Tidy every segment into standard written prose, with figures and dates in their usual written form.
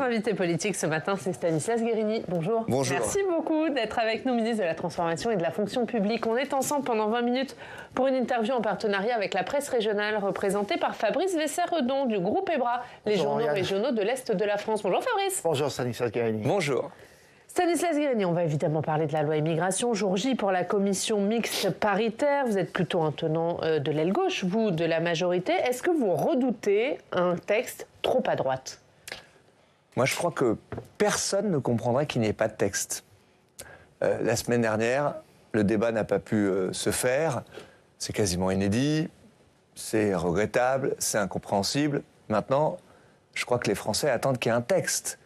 Notre invité politique ce matin, c'est Stanislas Guerini. Bonjour. Bonjour. Merci beaucoup d'être avec nous, ministre de la Transformation et de la Fonction publique. On est ensemble pendant 20 minutes pour une interview en partenariat avec la presse régionale, représentée par Fabrice Vesser-Redon du groupe EBRA, les journaux régionaux de l'Est de la France. Bonjour Fabrice. Bonjour Stanislas Guerini. Bonjour. Stanislas Guerini, on va évidemment parler de la loi immigration. Jour J pour la commission mixte paritaire. Vous êtes plutôt un tenant de l'aile gauche, vous, de la majorité. Est-ce que vous redoutez un texte trop à droite ? Moi, je crois que personne ne comprendrait qu'il n'y ait pas de texte. La semaine dernière, le débat n'a pas pu se faire. C'est quasiment inédit, c'est regrettable, c'est incompréhensible. Maintenant, je crois que les Français attendent qu'il y ait un texte.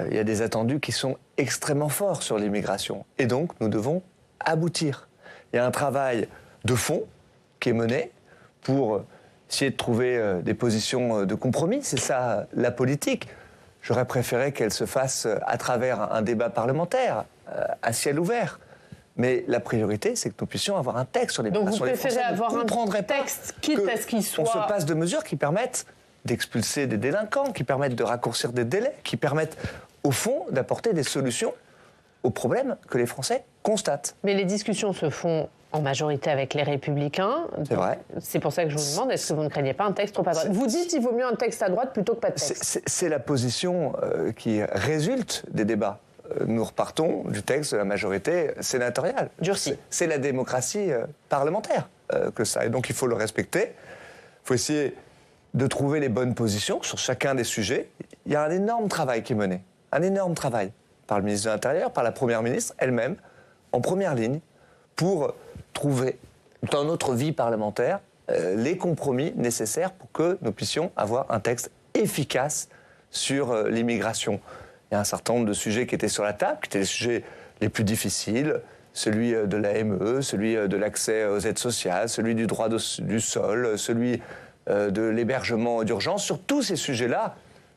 Il y a des attendus qui sont extrêmement forts sur l'immigration. Et donc, nous devons aboutir. Il y a un travail de fond qui est mené pour essayer de trouver des positions de compromis. C'est ça, la politique. J'aurais préféré qu'elle se fasse à travers un débat parlementaire, à ciel ouvert. Mais la priorité, c'est que nous puissions avoir un texte sur l'immigration. Donc vous préférez avoir un texte, quitte à ce qu'il soit... On se passe de mesures qui permettent d'expulser des délinquants, qui permettent de raccourcir des délais, qui permettent, au fond, d'apporter des solutions aux problèmes que les Français constatent. Mais les discussions se font en majorité avec les Républicains. C'est vrai. C'est pour ça que je vous demande, est-ce que vous ne craignez pas un texte trop à droite ? Vous dites qu'il vaut mieux un texte à droite plutôt que pas de texte. C'est la position qui résulte des débats. Nous repartons du texte de la majorité sénatoriale. Durci. C'est la démocratie parlementaire que ça. Et donc il faut le respecter. Il faut essayer de trouver les bonnes positions sur chacun des sujets. Il y a un énorme travail qui est mené. Un énorme travail par le ministre de l'Intérieur, par la Première ministre elle-même, en première ligne, pour trouver, dans notre vie parlementaire, les compromis nécessaires pour que nous puissions avoir un texte efficace sur l'immigration. Il y a un certain nombre de sujets qui étaient sur la table, qui étaient les sujets les plus difficiles, celui de l'AME, celui de l'accès aux aides sociales, celui du droit du sol, celui de l'hébergement d'urgence. Sur tous ces sujets-là,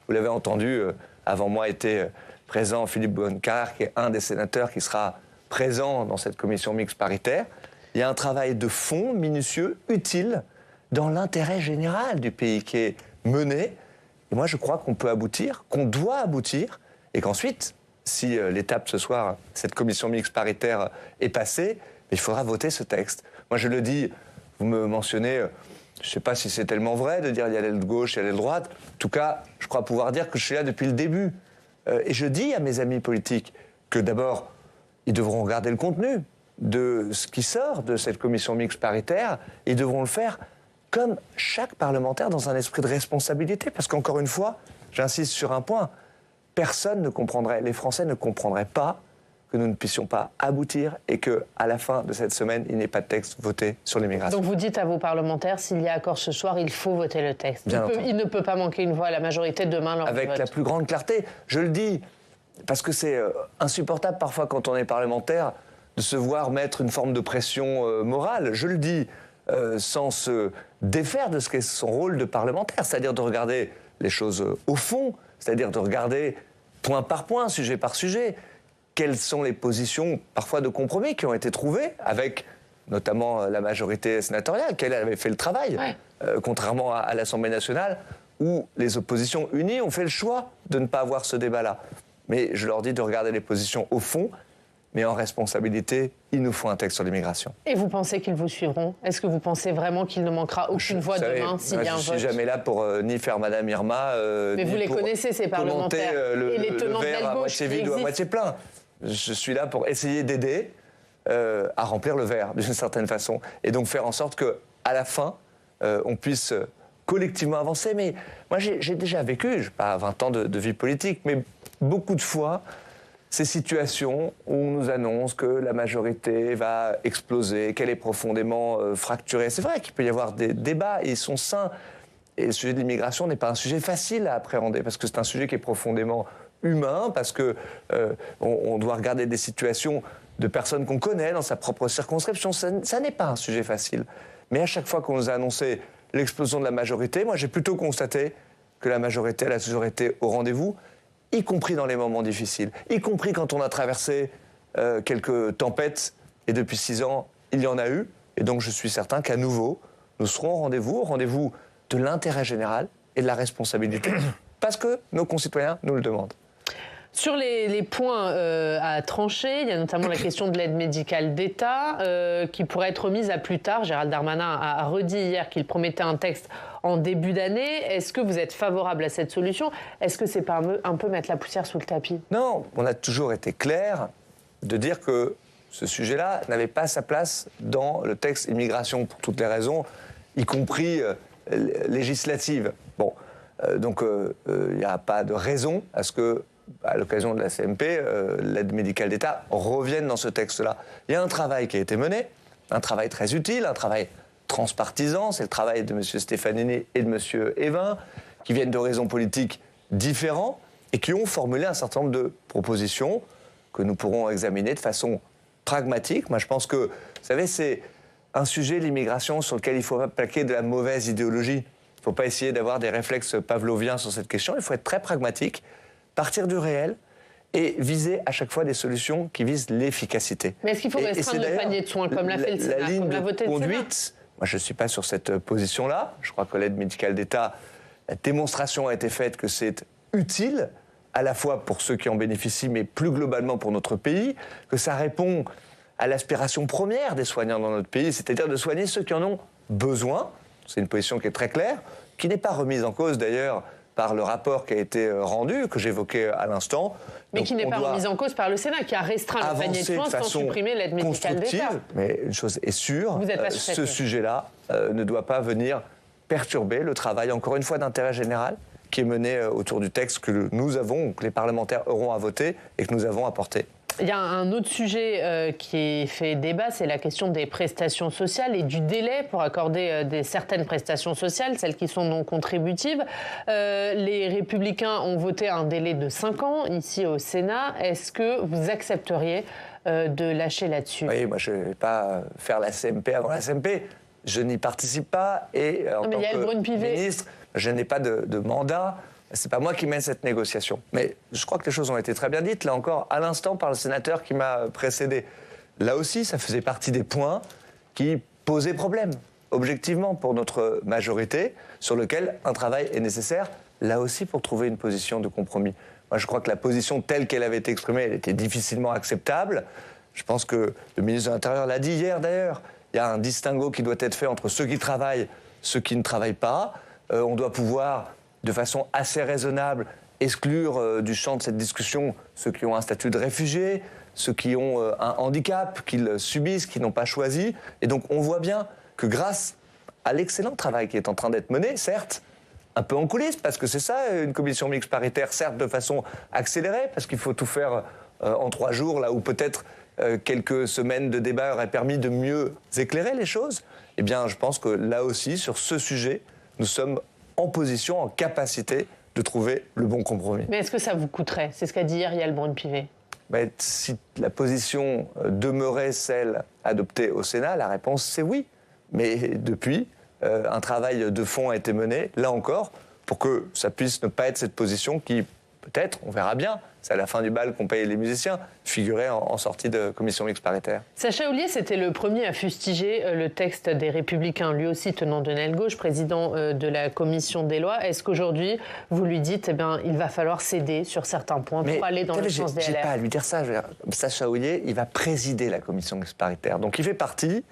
vous l'avez entendu, avant moi était présent Philippe Bohn-Carr, qui est un des sénateurs qui sera présent dans cette commission mixte paritaire. Il y a un travail de fond, minutieux, utile, dans l'intérêt général du pays qui est mené. Et moi, je crois qu'on peut aboutir, qu'on doit aboutir, et qu'ensuite, si l'étape ce soir, cette commission mixte paritaire est passée, il faudra voter ce texte. Moi, je le dis, vous me mentionnez, je ne sais pas si c'est tellement vrai de dire il y a l'aile gauche, il y a l'aile droite. En tout cas, je crois pouvoir dire que je suis là depuis le début. Et je dis à mes amis politiques que d'abord, ils devront regarder le contenu de ce qui sort de cette commission mixte paritaire. Ils devront le faire comme chaque parlementaire dans un esprit de responsabilité. Parce qu'encore une fois, j'insiste sur un point, personne ne comprendrait, les Français ne comprendraient pas que nous ne puissions pas aboutir et qu'à la fin de cette semaine, il n'y ait pas de texte voté sur l'immigration. Donc vous dites à vos parlementaires, s'il y a accord ce soir, il faut voter le texte. Il ne peut pas manquer une voix à la majorité demain lors du vote. Avec la plus grande clarté. Je le dis, parce que c'est insupportable parfois quand on est parlementaire de se voir mettre une forme de pression morale. Je le dis sans se défaire de ce qu'est son rôle de parlementaire, c'est-à-dire de regarder les choses au fond, c'est-à-dire de regarder point par point, sujet par sujet, quelles sont les positions parfois de compromis qui ont été trouvées avec notamment la majorité sénatoriale, qu'elle avait fait le travail, contrairement à l'Assemblée nationale, où les oppositions unies ont fait le choix de ne pas avoir ce débat-là. Mais je leur dis de regarder les positions au fond, mais en responsabilité, il nous faut un texte sur l'immigration. Et vous pensez qu'ils vous suivront ? Est-ce que vous pensez vraiment qu'il ne manquera aucune voix demain s'il y a un vote ? Je ne suis jamais là pour ni faire Madame Irma, mais vous les connaissez, ces parlementaires, et les tenants de l'aile gauche à moitié vide ou à moitié plein. Je suis là pour essayer d'aider à remplir le verre, d'une certaine façon. Et donc faire en sorte qu'à la fin, on puisse collectivement avancer. Mais moi, j'ai déjà vécu, je n'ai pas 20 ans de vie politique, mais beaucoup de fois, ces situations où on nous annonce que la majorité va exploser, qu'elle est profondément fracturée. C'est vrai qu'il peut y avoir des débats, et ils sont sains. Et le sujet de l'immigration n'est pas un sujet facile à appréhender, parce que c'est un sujet qui est profondément humain, parce qu'on doit regarder des situations de personnes qu'on connaît dans sa propre circonscription. Ça n'est pas un sujet facile. Mais à chaque fois qu'on nous a annoncé l'explosion de la majorité, moi j'ai plutôt constaté que la majorité, elle a toujours été au rendez-vous, y compris dans les moments difficiles, y compris quand on a traversé quelques tempêtes, et depuis 6 ans, il y en a eu. Et donc je suis certain qu'à nouveau, nous serons au rendez-vous de l'intérêt général et de la responsabilité. parce que nos concitoyens nous le demandent. Sur les points à trancher, il y a notamment la question de l'aide médicale d'État qui pourrait être remise à plus tard. Gérald Darmanin a redit hier qu'il promettait un texte en début d'année. Est-ce que vous êtes favorable à cette solution? Est-ce que c'est pas un peu mettre la poussière sous le tapis? Non, on a toujours été clair de dire que ce sujet-là n'avait pas sa place dans le texte immigration pour toutes les raisons, y compris législatives. Bon, donc il n'y a pas de raison à ce que, à l'occasion de la CMP, l'aide médicale d'État revienne dans ce texte-là. Il y a un travail qui a été mené, un travail très utile, un travail transpartisan, c'est le travail de M. Stefanini et de M. Evin, qui viennent d'horizons politiques différents et qui ont formulé un certain nombre de propositions que nous pourrons examiner de façon pragmatique. Moi, je pense que, vous savez, c'est un sujet, l'immigration, sur lequel il ne faut pas plaquer de la mauvaise idéologie. Il ne faut pas essayer d'avoir des réflexes pavloviens sur cette question. Il faut être très pragmatique, partir du réel et viser à chaque fois des solutions qui visent l'efficacité. Mais est-ce qu'il faut restreindre le panier de soins, comme l'a fait le Sénat, la ligne comme l'a voté de le Sénat? conduite, moi, je ne suis pas sur cette position-là. Je crois que l'aide médicale d'État, la démonstration a été faite que c'est utile, à la fois pour ceux qui en bénéficient, mais plus globalement pour notre pays, que ça répond à l'aspiration première des soignants dans notre pays, c'est-à-dire de soigner ceux qui en ont besoin. C'est une position qui est très claire, qui n'est pas remise en cause d'ailleurs par le rapport qui a été rendu, que j'évoquais à l'instant. Mais donc, qui n'est pas remise en cause par le Sénat, qui a restreint le panier de soins sans supprimer l'aide médicale d'État. Mais une chose est sûre, ce sujet-là ne doit pas venir perturber le travail, encore une fois, d'intérêt général qui est mené autour du texte que nous avons, que les parlementaires auront à voter et que nous avons apporté. Il y a un autre sujet qui fait débat, c'est la question des prestations sociales et du délai pour accorder certaines prestations sociales, celles qui sont non contributives. Les Républicains ont voté un délai de 5 ans ici au Sénat. Est-ce que vous accepteriez de lâcher là-dessus? Oui, moi je ne vais pas faire la CMP avant la CMP. Je n'y participe pas et en tant que ministre, je n'ai pas de mandat. C'est pas moi qui mène cette négociation. Mais je crois que les choses ont été très bien dites, là encore, à l'instant, par le sénateur qui m'a précédé. Là aussi, ça faisait partie des points qui posaient problème, objectivement, pour notre majorité, sur lequel un travail est nécessaire, là aussi, pour trouver une position de compromis. Moi, je crois que la position telle qu'elle avait été exprimée, elle était difficilement acceptable. Je pense que le ministre de l'Intérieur l'a dit hier, d'ailleurs. Il y a un distinguo qui doit être fait entre ceux qui travaillent, ceux qui ne travaillent pas. On doit pouvoir, de façon assez raisonnable, exclure du champ de cette discussion ceux qui ont un statut de réfugié, ceux qui ont un handicap, qu'ils subissent, qu'ils n'ont pas choisi. Et donc on voit bien que grâce à l'excellent travail qui est en train d'être mené, certes, un peu en coulisses, parce que c'est ça, une commission mixte paritaire, certes de façon accélérée, parce qu'il faut tout faire en 3 jours, là où peut-être quelques semaines de débat auraient permis de mieux éclairer les choses. Eh bien, je pense que là aussi, sur ce sujet, nous sommes en position, en capacité de trouver le bon compromis. Mais est-ce que ça vous coûterait? C'est ce qu'a dit hier Yael Braun-Pivet. Si la position demeurait celle adoptée au Sénat, la réponse c'est oui. Mais depuis, un travail de fond a été mené, là encore, pour que ça puisse ne pas être cette position qui, peut-être, on verra bien, c'est à la fin du bal qu'on paye les musiciens, figurait en sortie de commission mixte paritaire. Sacha Houlié, c'était le premier à fustiger le texte des Républicains, lui aussi tenant de l'aile gauche, président de la commission des lois. Est-ce qu'aujourd'hui, vous lui dites, il va falloir céder sur certains points pour aller dans le sens des LR? Je n'ai pas à lui dire ça. Sacha Houlié, il va présider la commission mixte paritaire. Donc il fait partie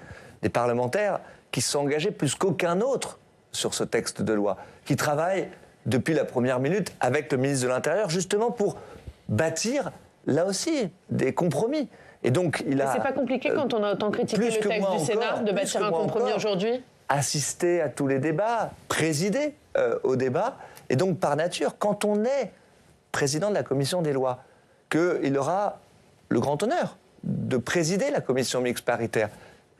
des parlementaires qui se sont engagés plus qu'aucun autre sur ce texte de loi, qui travaillent depuis la première minute avec le ministre de l'Intérieur, justement pour bâtir, là aussi, des compromis. Et donc, il a... C'est pas compliqué quand on a autant critiqué le texte du Sénat de bâtir un compromis aujourd'hui? Assister à tous les débats, présider au débat. Et donc, par nature, quand on est président de la commission des lois, qu'il aura le grand honneur de présider la commission mixte paritaire,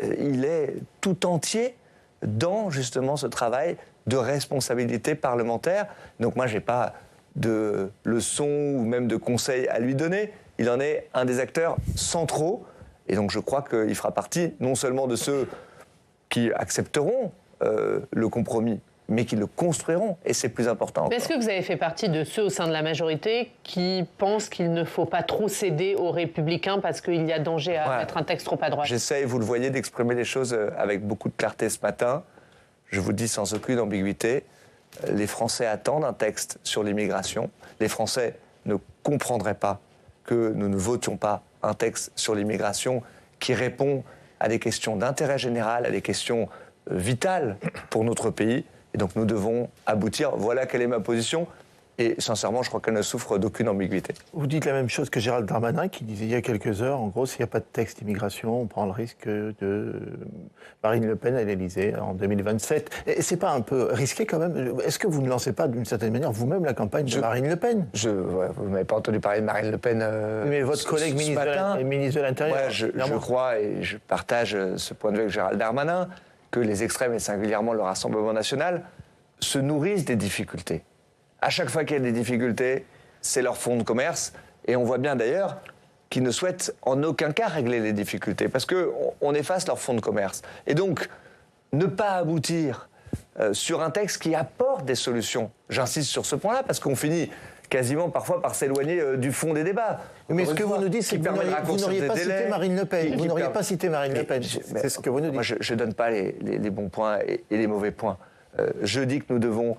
il est tout entier dans, justement, ce travail de responsabilité parlementaire. Donc moi, je n'ai pas de leçons ou même de conseils à lui donner. Il en est un des acteurs centraux. Et donc je crois qu'il fera partie non seulement de ceux qui accepteront le compromis, mais qui le construiront. Et c'est plus important. Mais est-ce que vous avez fait partie de ceux au sein de la majorité qui pensent qu'il ne faut pas trop céder aux Républicains parce qu'il y a danger à mettre un texte trop à droite? J'essaye, vous le voyez, d'exprimer les choses avec beaucoup de clarté ce matin. Je vous le dis sans aucune ambiguïté. Les Français attendent un texte sur l'immigration. Les Français ne comprendraient pas que nous ne votions pas un texte sur l'immigration qui répond à des questions d'intérêt général, à des questions vitales pour notre pays. Et donc nous devons aboutir. Voilà quelle est ma position. Et sincèrement, je crois qu'elle ne souffre d'aucune ambiguïté. Vous dites la même chose que Gérald Darmanin, qui disait il y a quelques heures, en gros, s'il n'y a pas de texte immigration, on prend le risque de Marine Le Pen à l'Élysée en 2027. Et c'est pas un peu risqué quand même? Est-ce que vous ne lancez pas d'une certaine manière vous-même la campagne de Marine Le Pen? Vous n'avez pas entendu parler de Marine Le Pen mais votre collègue ministre de l'Intérieur. Ouais, je crois, et je partage ce point de vue avec Gérald Darmanin, que les extrêmes, et singulièrement le Rassemblement national, se nourrissent des difficultés. À chaque fois qu'il y a des difficultés, c'est leur fonds de commerce. Et on voit bien d'ailleurs qu'ils ne souhaitent en aucun cas régler les difficultés, parce qu'on efface leur fonds de commerce. Et donc, ne pas aboutir sur un texte qui apporte des solutions. J'insiste sur ce point-là, parce qu'on finit quasiment parfois par s'éloigner du fond des débats. Mais ce que vous nous dites, c'est que vous n'auriez pas cité Marine Le Pen. Vous n'auriez pas cité Marine Le Pen. C'est ce que vous nous dites. Moi, je ne donne pas les bons points et les mauvais points. Je dis que nous devons,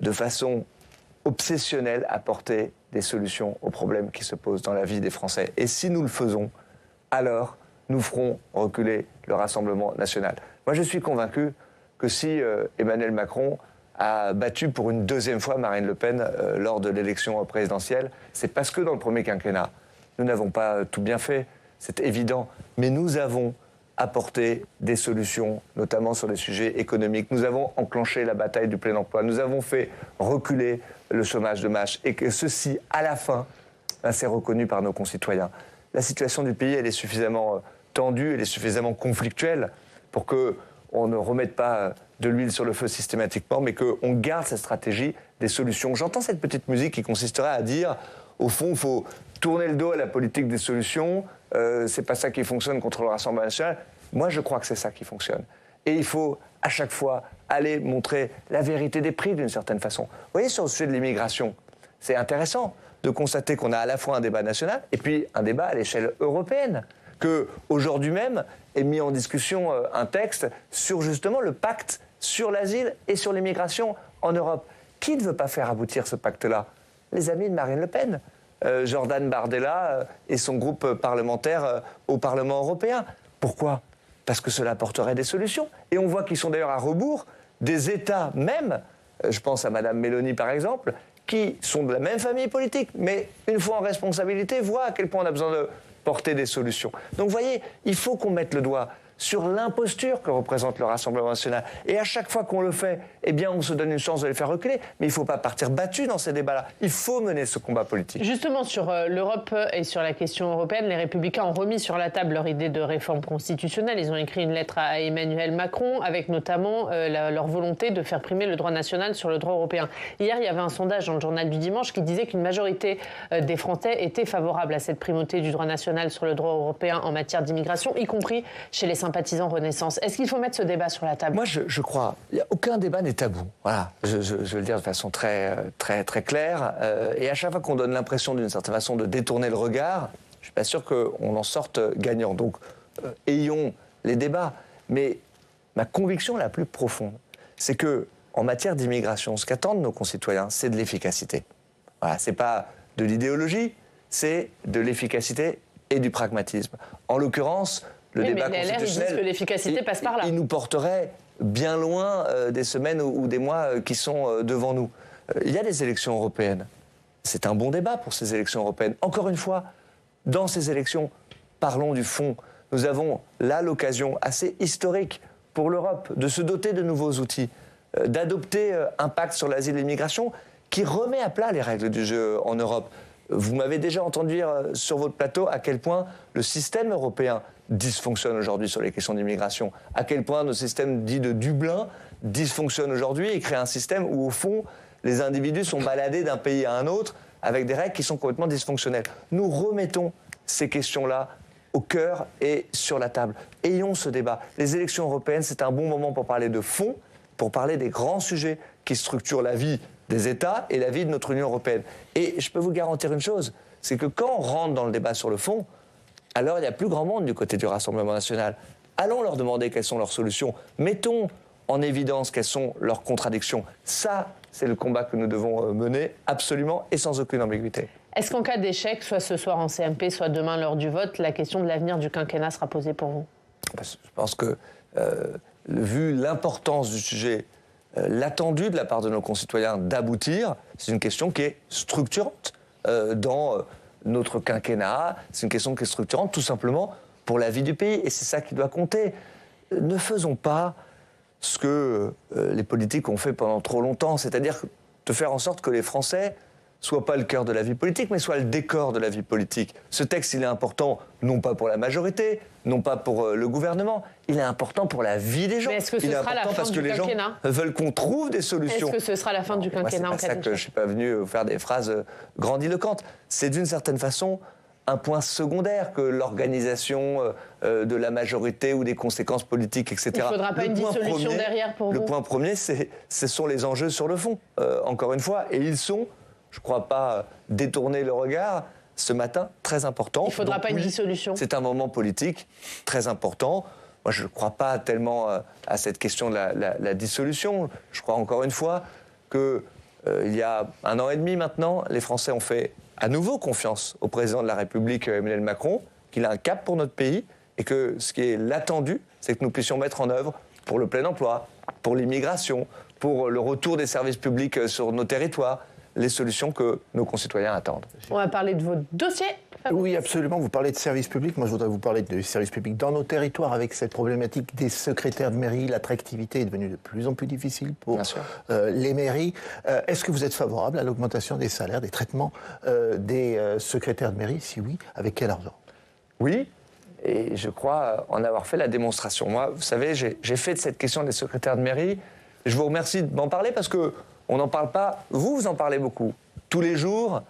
de façon obsessionnelle, apporter des solutions aux problèmes qui se posent dans la vie des Français. Et si nous le faisons, alors nous ferons reculer le Rassemblement national. Moi, je suis convaincu que si Emmanuel Macron a battu pour une deuxième fois Marine Le Pen lors de l'élection présidentielle, c'est parce que dans le premier quinquennat, nous n'avons pas tout bien fait, c'est évident, mais nous avons apporté des solutions, notamment sur les sujets économiques. Nous avons enclenché la bataille du plein emploi, nous avons fait reculer le chômage de masse, et que ceci, à la fin, c'est reconnu par nos concitoyens. La situation du pays, elle est suffisamment tendue, elle est suffisamment conflictuelle pour qu'on ne remette pas de l'huile sur le feu systématiquement, mais qu'on garde cette stratégie des solutions. J'entends cette petite musique qui consisterait à dire, au fond, il faut tourner le dos à la politique des solutions, c'est pas ça qui fonctionne contre le Rassemblement national. Moi, je crois que c'est ça qui fonctionne. Et il faut, à chaque fois, aller montrer la vérité des prix d'une certaine façon. Vous voyez, sur le sujet de l'immigration, c'est intéressant de constater qu'on a à la fois un débat national et puis un débat à l'échelle européenne. Qu'aujourd'hui même est mis en discussion un texte sur justement le pacte sur l'asile et sur l'immigration en Europe. Qui ne veut pas faire aboutir ce pacte-là? Les amis de Marine Le Pen, Jordan Bardella et son groupe parlementaire au Parlement européen. Pourquoi? Parce que cela apporterait des solutions. Et on voit qu'ils sont d'ailleurs à rebours des États même, je pense à Madame Meloni par exemple, qui sont de la même famille politique, mais une fois en responsabilité, voient à quel point on a besoin de porter des solutions. Donc vous voyez, il faut qu'on mette le doigt sur l'imposture que représente le Rassemblement national. Et à chaque fois qu'on le fait, eh bien, on se donne une chance de les faire reculer. Mais il ne faut pas partir battu dans ces débats-là. Il faut mener ce combat politique. Justement, sur l'Europe et sur la question européenne, les Républicains ont remis sur la table leur idée de réforme constitutionnelle. Ils ont écrit une lettre à Emmanuel Macron, avec notamment leur volonté de faire primer le droit national sur le droit européen. Hier, il y avait un sondage dans le journal du dimanche qui disait qu'une majorité des Français étaient favorables à cette primauté du droit national sur le droit européen en matière d'immigration, y compris chez les sympathisants Renaissance. Est-ce qu'il faut mettre ce débat sur la table? Moi, je crois. Aucun débat n'est tabou. Voilà. Je vais le dire de façon très claire. Et à chaque fois qu'on donne l'impression, d'une certaine façon, de détourner le regard, je ne suis pas sûr qu'on en sorte gagnant. Donc, ayons les débats. Mais ma conviction la plus profonde, c'est que en matière d'immigration, ce qu'attendent nos concitoyens, c'est de l'efficacité. Voilà. C'est pas de l'idéologie, c'est de l'efficacité et du pragmatisme. En l'occurrence, le débat constitutionnel, ils disent que l'efficacité passe par là. Il nous porterait bien loin des semaines ou des mois qui sont devant nous. Il y a des élections européennes. C'est un bon débat pour ces élections européennes. Encore une fois, dans ces élections, parlons du fond. Nous avons là l'occasion assez historique pour l'Europe de se doter de nouveaux outils, d'adopter un pacte sur l'asile et l'immigration qui remet à plat les règles du jeu en Europe. Vous m'avez déjà entendu dire sur votre plateau à quel point le système européen dysfonctionne aujourd'hui sur les questions d'immigration, à quel point nos systèmes dits de Dublin dysfonctionnent aujourd'hui et créent un système où, au fond, les individus sont baladés d'un pays à un autre avec des règles qui sont complètement dysfonctionnelles. Nous remettons ces questions-là au cœur et sur la table. Ayons ce débat. Les élections européennes, c'est un bon moment pour parler de fond, pour parler des grands sujets qui structurent la vie des États et la vie de notre Union européenne. Et je peux vous garantir une chose, c'est que quand on rentre dans le débat sur le fond, alors il n'y a plus grand monde du côté du Rassemblement national. Allons leur demander quelles sont leurs solutions. Mettons en évidence quelles sont leurs contradictions. Ça, c'est le combat que nous devons mener absolument et sans aucune ambiguïté. Est-ce qu'en cas d'échec, soit ce soir en CMP, soit demain lors du vote, la question de l'avenir du quinquennat sera posée pour vous? Je pense que, vu l'importance du sujet, l'attendu de la part de nos concitoyens d'aboutir, c'est une question qui est structurante dans notre quinquennat. C'est une question qui est structurante tout simplement pour la vie du pays. Et c'est ça qui doit compter. Ne faisons pas ce que les politiques ont fait pendant trop longtemps, c'est-à-dire de faire en sorte que les Français soit pas le cœur de la vie politique, mais soit le décor de la vie politique. Ce texte, il est important, non pas pour la majorité, non pas pour le gouvernement, il est important pour la vie des gens. Mais est-ce que ce sera la fin du quinquennat ? Les gens veulent qu'on trouve des solutions. Est-ce que ce sera la fin du quinquennat en cas d'échec ? C'est pour ça que je ne suis pas venu faire des phrases grandiloquentes. C'est d'une certaine façon un point secondaire que l'organisation de la majorité ou des conséquences politiques, etc. Il ne faudra pas une dissolution derrière pour vous ? Le point premier, ce sont les enjeux sur le fond, encore une fois, et ils sont, je ne crois pas détourner le regard, ce matin, très important. Il ne faudra pas une dissolution. C'est un moment politique très important. Moi, je ne crois pas tellement à cette question de la dissolution. Je crois encore une fois qu'il y a 1 an et demi maintenant, les Français ont fait à nouveau confiance au président de la République, Emmanuel Macron, qu'il a un cap pour notre pays et que ce qui est l'attendu, c'est que nous puissions mettre en œuvre pour le plein emploi, pour l'immigration, pour le retour des services publics sur nos territoires, les solutions que nos concitoyens attendent. On va parler de votre dossier. Oui, absolument. Vous parlez de services publics. Moi, je voudrais vous parler de services publics dans nos territoires avec cette problématique des secrétaires de mairie. L'attractivité est devenue de plus en plus difficile pour les mairies. Est-ce que vous êtes favorable à l'augmentation des salaires, des traitements des secrétaires de mairie? Si oui, avec quel argent? Oui, et je crois en avoir fait la démonstration. Moi, vous savez, j'ai fait de cette question des secrétaires de mairie. Je vous remercie de m'en parler parce que on n'en parle pas. Vous en parlez beaucoup, tous les jours,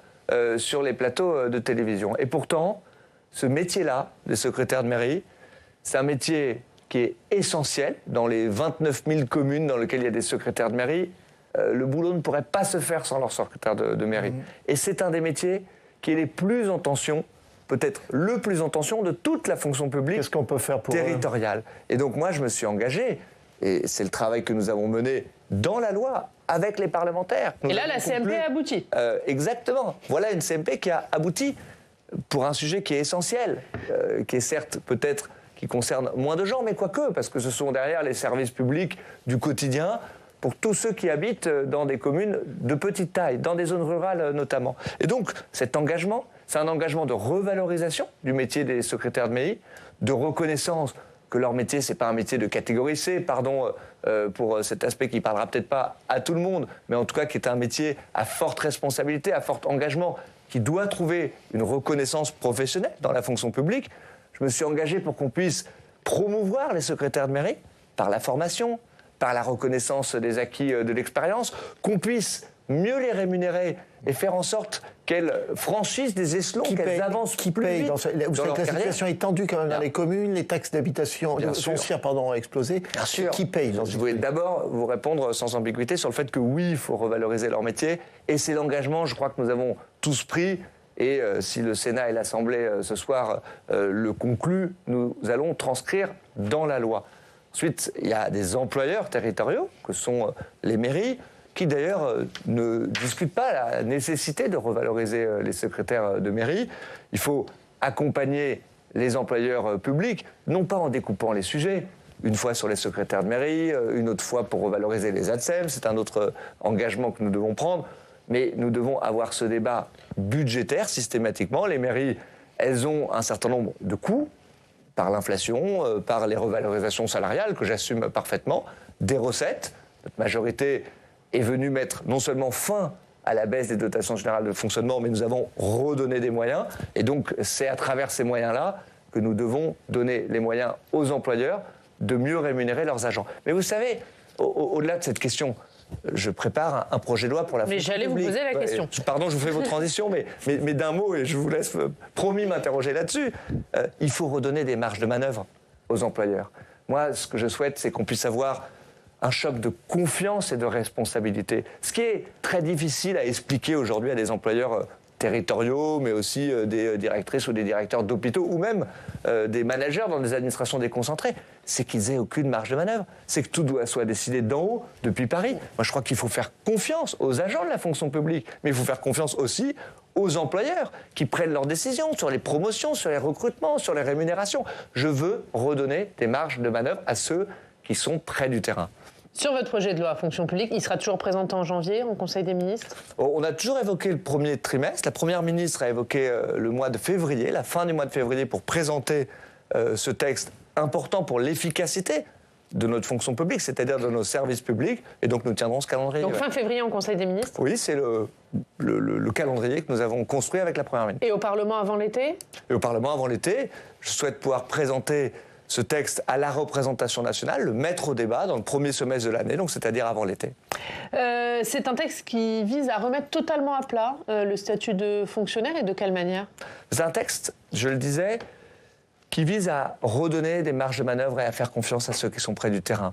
sur les plateaux de télévision. Et pourtant, ce métier-là, de secrétaire de mairie, c'est un métier qui est essentiel dans les 29 000 communes dans lesquelles il y a des secrétaires de mairie. Le boulot ne pourrait pas se faire sans leur secrétaire de mairie. Et c'est un des métiers qui est les plus en tension, peut-être le plus en tension de toute la fonction publique. Qu'est-ce qu'on peut faire pour territoriale. Et donc moi, je me suis engagé, et c'est le travail que nous avons mené dans la loi, avec les parlementaires. Et là, la CMP a abouti. Exactement. Voilà une CMP qui a abouti pour un sujet qui est essentiel, qui est certes peut-être qui concerne moins de gens, mais quoique, parce que ce sont derrière les services publics du quotidien pour tous ceux qui habitent dans des communes de petite taille, dans des zones rurales notamment. Et donc, cet engagement, c'est un engagement de revalorisation du métier des secrétaires de mairie, de reconnaissance que leur métier, c'est pas un métier de catégorie C, pardon pour cet aspect qui parlera peut-être pas à tout le monde, mais en tout cas qui est un métier à forte responsabilité, à fort engagement, qui doit trouver une reconnaissance professionnelle dans la fonction publique. Je me suis engagé pour qu'on puisse promouvoir les secrétaires de mairie par la formation, par la reconnaissance des acquis de l'expérience, qu'on puisse mieux les rémunérer et faire en sorte qu'elles franchissent des échelons, qu'elles avancent plus vite vous savez que la situation est tendue quand même dans les communes, les taxes d'habitation foncière ont explosé. Bien sûr. Qui paye dans Je voulais d'abord vous répondre sans ambiguïté sur le fait que oui, il faut revaloriser leur métier, et c'est l'engagement, je crois, que nous avons tous pris. Et si le Sénat et l'Assemblée ce soir le concluent, nous allons transcrire dans la loi. Ensuite, il y a des employeurs territoriaux, que sont les mairies, qui d'ailleurs ne discutent pas la nécessité de revaloriser les secrétaires de mairie. Il faut accompagner les employeurs publics, non pas en découpant les sujets, une fois sur les secrétaires de mairie, une autre fois pour revaloriser les ATSEM, c'est un autre engagement que nous devons prendre, mais nous devons avoir ce débat budgétaire systématiquement. Les mairies, elles ont un certain nombre de coûts, par l'inflation, par les revalorisations salariales, que j'assume parfaitement, des recettes. Notre majorité est venue mettre non seulement fin à la baisse des dotations générales de fonctionnement, mais nous avons redonné des moyens. Et donc, c'est à travers ces moyens-là que nous devons donner les moyens aux employeurs de mieux rémunérer leurs agents. Mais vous savez, au-delà de cette question, je prépare un projet de loi pour la fonction publique. Mais j'allais vous poser la question. Pardon, je vous fais votre transition, mais d'un mot, et je vous laisse promis m'interroger là-dessus. Il faut redonner des marges de manœuvre aux employeurs. Moi, ce que je souhaite, c'est qu'on puisse avoir un choc de confiance et de responsabilité. Ce qui est très difficile à expliquer aujourd'hui à des employeurs territoriaux, mais aussi des directrices ou des directeurs d'hôpitaux, ou même des managers dans des administrations déconcentrées, c'est qu'ils aient aucune marge de manœuvre. C'est que tout soit décidé d'en haut, depuis Paris. Moi, je crois qu'il faut faire confiance aux agents de la fonction publique, mais il faut faire confiance aussi aux employeurs qui prennent leurs décisions sur les promotions, sur les recrutements, sur les rémunérations. Je veux redonner des marges de manœuvre à ceux qui sont près du terrain. Sur votre projet de loi fonction publique, il sera toujours présenté en janvier en Conseil des ministres? On a toujours évoqué le premier trimestre. La Première ministre a évoqué le mois de février, la fin du mois de février, pour présenter ce texte important pour l'efficacité de notre fonction publique, c'est-à-dire de nos services publics, et donc nous tiendrons ce calendrier. Donc fin février en Conseil des ministres? Oui, c'est le calendrier que nous avons construit avec la Première ministre. Et au Parlement avant l'été? Et au Parlement avant l'été, je souhaite pouvoir présenter ce texte à la représentation nationale, le mettre au débat dans le premier semestre de l'année, donc c'est-à-dire avant l'été. C'est un texte qui vise à remettre totalement à plat le statut de fonctionnaire, et de quelle manière? C'est un texte, je le disais, qui vise à redonner des marges de manœuvre et à faire confiance à ceux qui sont près du terrain.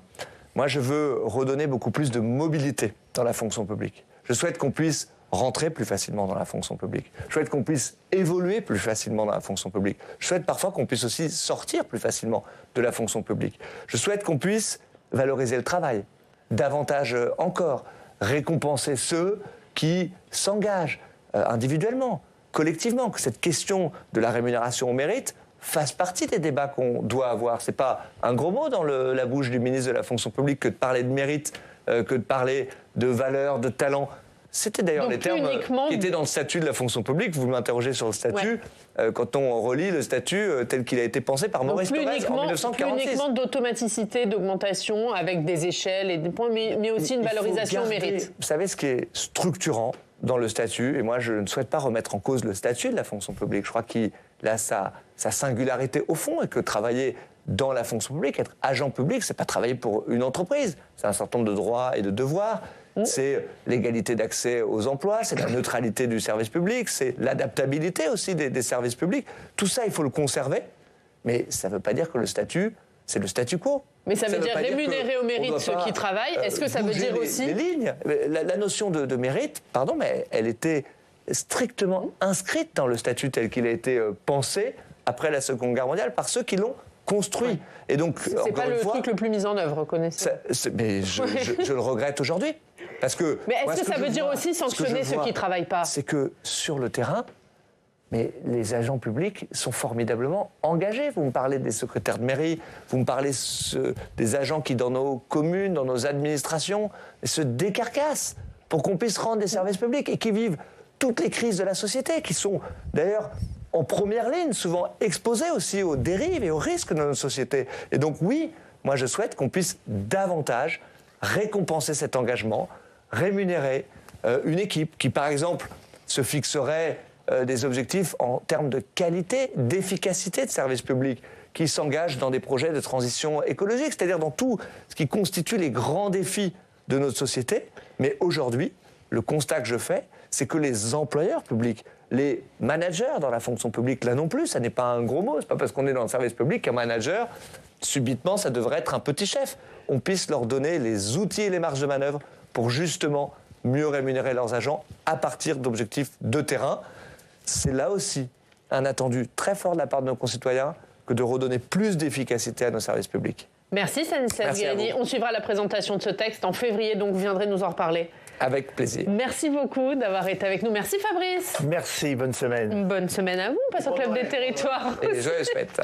Moi, je veux redonner beaucoup plus de mobilité dans la fonction publique. Je souhaite qu'on puisse rentrer plus facilement dans la fonction publique. Je souhaite qu'on puisse évoluer plus facilement dans la fonction publique. Je souhaite parfois qu'on puisse aussi sortir plus facilement de la fonction publique. Je souhaite qu'on puisse valoriser le travail, davantage encore, récompenser ceux qui s'engagent individuellement, collectivement, que cette question de la rémunération au mérite fasse partie des débats qu'on doit avoir. Ce n'est pas un gros mot dans la bouche du ministre de la fonction publique que de parler de mérite, que de parler de valeur, de talent. C'était d'ailleurs les termes qui étaient dans le statut de la fonction publique. Vous m'interrogez sur le statut. Ouais. Quand on relit le statut tel qu'il a été pensé par Maurice Thorez en 1946. Plus uniquement d'automaticité, d'augmentation avec des échelles et des points, mais aussi une valorisation au mérite. Vous savez ce qui est structurant dans le statut, et moi je ne souhaite pas remettre en cause le statut de la fonction publique. Je crois qu'il a sa singularité au fond, et que travailler dans la fonction publique, être agent public, c'est pas travailler pour une entreprise. C'est un certain nombre de droits et de devoirs. C'est l'égalité d'accès aux emplois, c'est la neutralité du service public, c'est l'adaptabilité aussi des services publics. Tout ça, il faut le conserver, mais ça ne veut pas dire que le statut, c'est le statu quo. Mais ça veut dire rémunérer au mérite ceux qui travaillent. Est-ce que ça veut dire aussi... les lignes. La notion de mérite, pardon, mais elle était strictement inscrite dans le statut tel qu'il a été pensé après la Seconde Guerre mondiale par ceux qui l'ont construit. Ouais. Et donc, c'est pas le truc le plus mis en œuvre, reconnaissez. Mais je le regrette aujourd'hui. Parce que, mais est-ce que ça veut dire aussi sanctionner ceux qui ne travaillent pas? C'est que sur le terrain, mais les agents publics sont formidablement engagés. Vous me parlez des secrétaires de mairie, vous me parlez des agents qui, dans nos communes, dans nos administrations, se décarcassent pour qu'on puisse rendre des services publics et qui vivent toutes les crises de la société, qui sont d'ailleurs en première ligne, souvent exposés aussi aux dérives et aux risques de notre société. Et donc oui, moi je souhaite qu'on puisse davantage récompenser cet engagement, rémunérer une équipe qui, par exemple, se fixerait des objectifs en termes de qualité, d'efficacité de service public, qui s'engage dans des projets de transition écologique, c'est-à-dire dans tout ce qui constitue les grands défis de notre société. Mais aujourd'hui, le constat que je fais, c'est que les employeurs publics, les managers dans la fonction publique, là non plus, ça n'est pas un gros mot, c'est pas parce qu'on est dans le service public qu'un manager, subitement, ça devrait être un petit chef. On puisse leur donner les outils et les marges de manœuvre pour justement mieux rémunérer leurs agents à partir d'objectifs de terrain. C'est là aussi un attendu très fort de la part de nos concitoyens que de redonner plus d'efficacité à nos services publics. Merci Stanislas Guerini. On suivra la présentation de ce texte en février, donc vous viendrez nous en reparler. Avec plaisir. Merci beaucoup d'avoir été avec nous. Merci Fabrice. Merci, bonne semaine. Bonne semaine à vous. On passe au Club des Territoires. Et joyeuses fêtes.